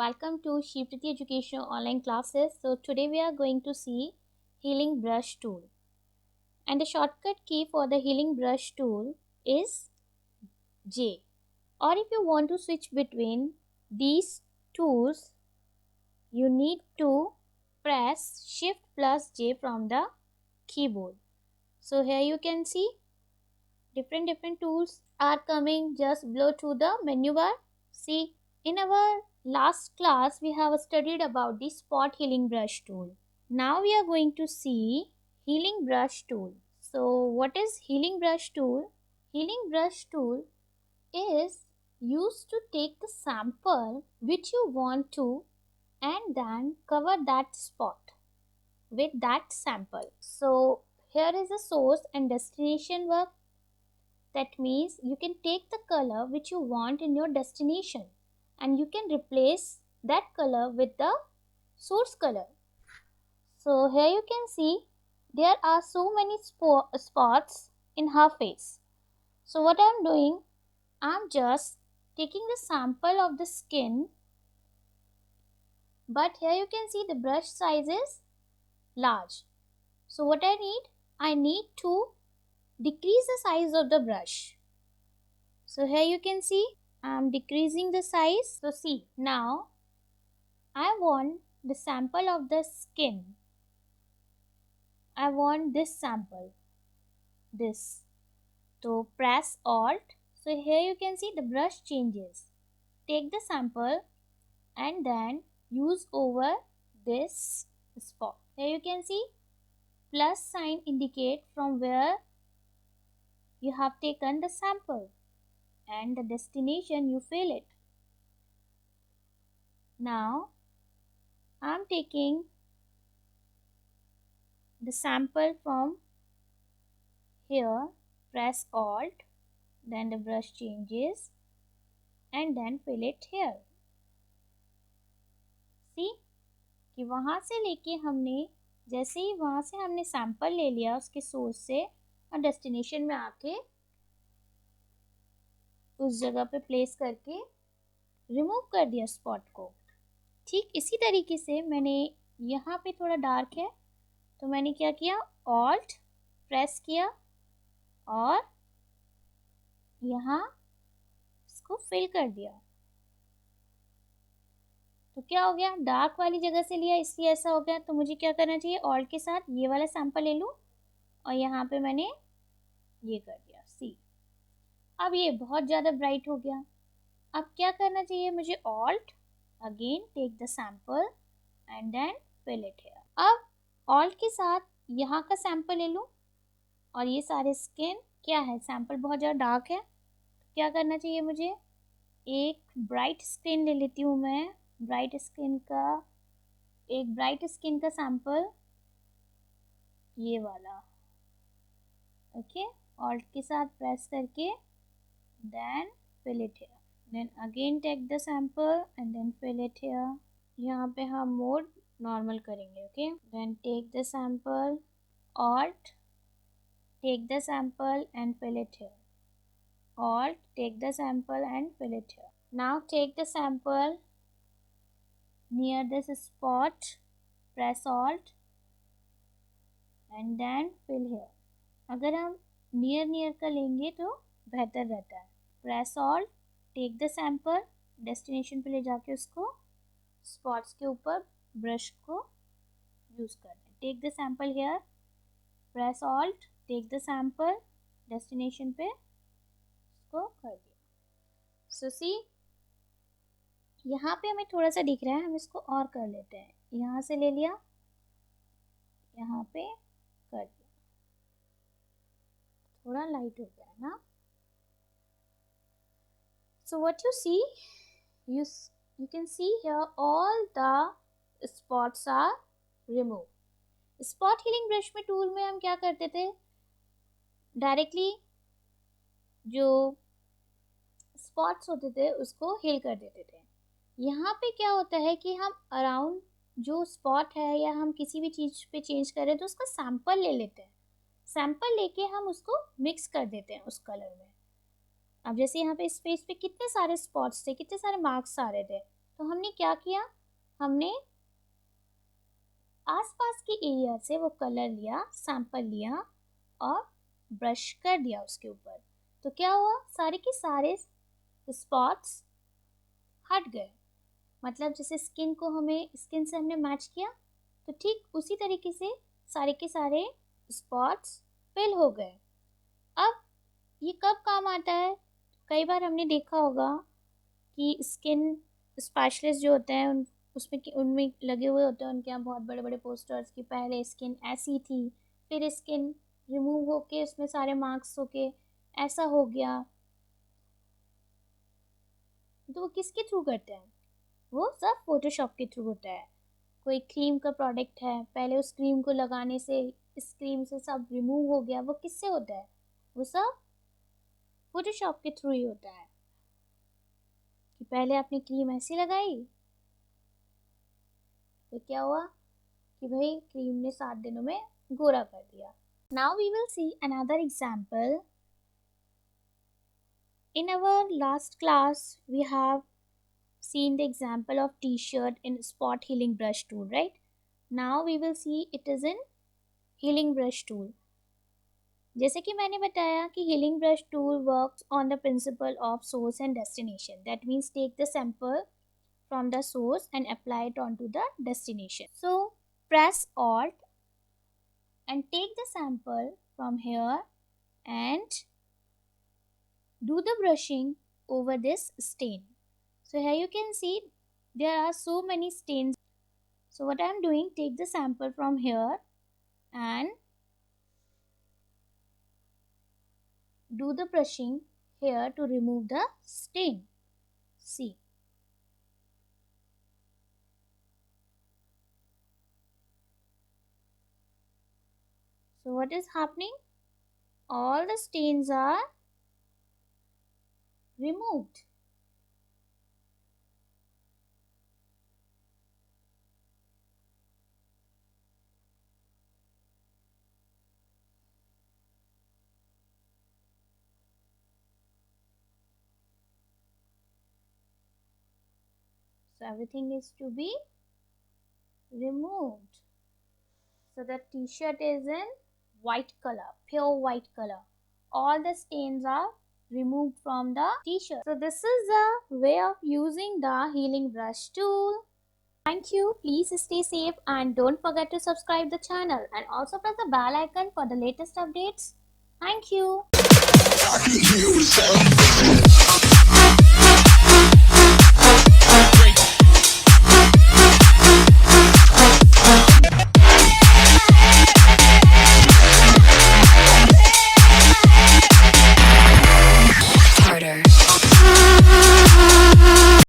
Welcome to Shivpriti Education online classes. So today we are going to see healing brush tool. And the shortcut key for the healing brush tool is J. Or if you want to switch between these tools, you need to press Shift plus J from the keyboard. So here you can see different tools are coming just below to the menu bar. See, in our last class we have studied about the spot healing brush tool. Now we are going to see healing brush tool. So what is healing brush tool? Healing brush tool is used to take the sample which you want to and then cover that spot with that sample. So here is the source and destination work. That means you can take the color which you want in your destination and you can replace that color with the source color. So here you can see there are so many spots in her face. So what I am doing, I am just taking the sample of the skin, but here you can see the brush size is large. So what I need to decrease the size of the brush. So here you can see I am decreasing the size. So see, now I want the sample of the skin. I want this sample, this. So press Alt. So here you can see the brush changes. Take the sample and then use over this spot. Here you can see plus sign indicate from where you have taken the sample and the destination you fill it. Now I am taking the sample from here, press Alt, then the brush changes and then fill it here. See कि वहाँ से लेके हमने जैसे ही वहाँ से हमने sample ले लिया उसके सोर्स से और डेस्टिनेशन में आके उस जगह पे प्लेस करके रिमूव कर दिया स्पॉट को। ठीक इसी तरीके से मैंने यहाँ पे थोड़ा डार्क है तो मैंने क्या किया, ऑल्ट प्रेस किया और यहाँ इसको फिल कर दिया। तो क्या हो गया, डार्क वाली जगह से लिया इसलिए ऐसा हो गया। तो मुझे क्या करना चाहिए, ऑल्ट के साथ ये वाला सैंपल ले लूँ और यहाँ पे मैंने ये कर दिया। सी अब ये बहुत ज़्यादा ब्राइट हो गया। अब क्या करना चाहिए मुझे, alt again take the sample and then fill it here. अब ऑल्ट के साथ यहाँ का सैंपल ले लूँ और ये सारे स्किन क्या है, सैंपल बहुत ज़्यादा डार्क है। तो क्या करना चाहिए मुझे, एक ब्राइट स्किन ले लेती हूँ मैं, ब्राइट स्किन का सैंपल ये वाला। ओके, ऑल्ट के साथ प्रेस करके then fill it here, then again take the sample and then fill it here. यहाँ पे हम मोड नॉर्मल करेंगे। Okay, then take the sample, alt take the sample and fill it here, alt take the sample and fill it here. Now take the sample near this spot, press alt and then fill here. अगर हम near का लेंगे तो बेहतर रहता है। Press alt, take the sample, destination पे ले जाके उसको स्पॉट्स के ऊपर ब्रश को यूज़ करना है। Take the sample here, press alt, take the sample, destination पे इसको कर दिया। सो सी यहाँ पे हमें थोड़ा सा दिख रहा है, हम इसको और कर लेते हैं। यहाँ से ले लिया, यहाँ पे कर दिया, थोड़ा लाइट हो गया है ना। So what you see, you can see here all the spots are removed. Spot healing brush में टूल में हम क्या करते थे, डायरेक्टली जो स्पॉट्स होते थे उसको हील कर देते थे। यहाँ पे क्या होता है कि हम अराउंड जो स्पॉट है या हम किसी भी चीज़ पे चेंज करें तो उसका सैंपल ले लेते हैं। सैंपल लेके हम उसको मिक्स कर देते हैं उस कलर में। अब जैसे यहाँ पे इस पेज पे कितने सारे स्पॉट्स थे, कितने सारे मार्क्स आ रहे थे, तो हमने क्या किया, हमने आसपास के एरिया से वो कलर लिया, सैंपल लिया और ब्रश कर दिया उसके ऊपर। तो क्या हुआ, सारे के सारे स्पॉट्स हट गए। मतलब जैसे स्किन को हमें स्किन से हमने मैच किया, तो ठीक उसी तरीके से सारे के सारे स्पॉट्स फिल हो गए। अब ये कब काम आता है, कई बार हमने देखा होगा कि स्किन स्पेशलिस्ट जो होते हैं उनमें लगे हुए होते हैं, उनके यहाँ बहुत बड़े बड़े पोस्टर्स की पहले स्किन ऐसी थी, फिर स्किन रिमूव होके उसमें सारे मार्क्स होके ऐसा हो गया। तो वो किसके थ्रू करते हैं, वो सब फोटोशॉप के थ्रू होता है। कोई क्रीम का प्रोडक्ट है, पहले उस क्रीम को लगाने से इस क्रीम से सब रिमूव हो गया, वो किससे होता है, वो सब फोटोशॉप के थ्रू ही होता है। कि पहले आपने क्रीम ऐसी लगाई, तो क्या हुआ कि भाई क्रीम ने 7 दिनों में गोरा कर दिया। Now we will see another example. In our last class, we have seen the example of t-shirt in spot healing brush tool, right? Now we will see it is in healing brush tool. जैसे कि मैंने बताया कि healing brush tool works on the principle of source and destination. That means take the sample from the source and apply it onto the destination. So press Alt and take the sample from here and do the brushing over this stain. So here you can see there are so many stains. So what I am doing, take the sample from here and do the brushing here to remove the stain. See. So what is happening? All the stains are removed. So everything is to be removed. So the t-shirt is in white color, pure white color. All the stains are removed from the t-shirt. So this is the way of using the healing brush tool. Thank you. Please stay safe and don't forget to subscribe the channel and also press the bell icon for the latest updates. Thank you.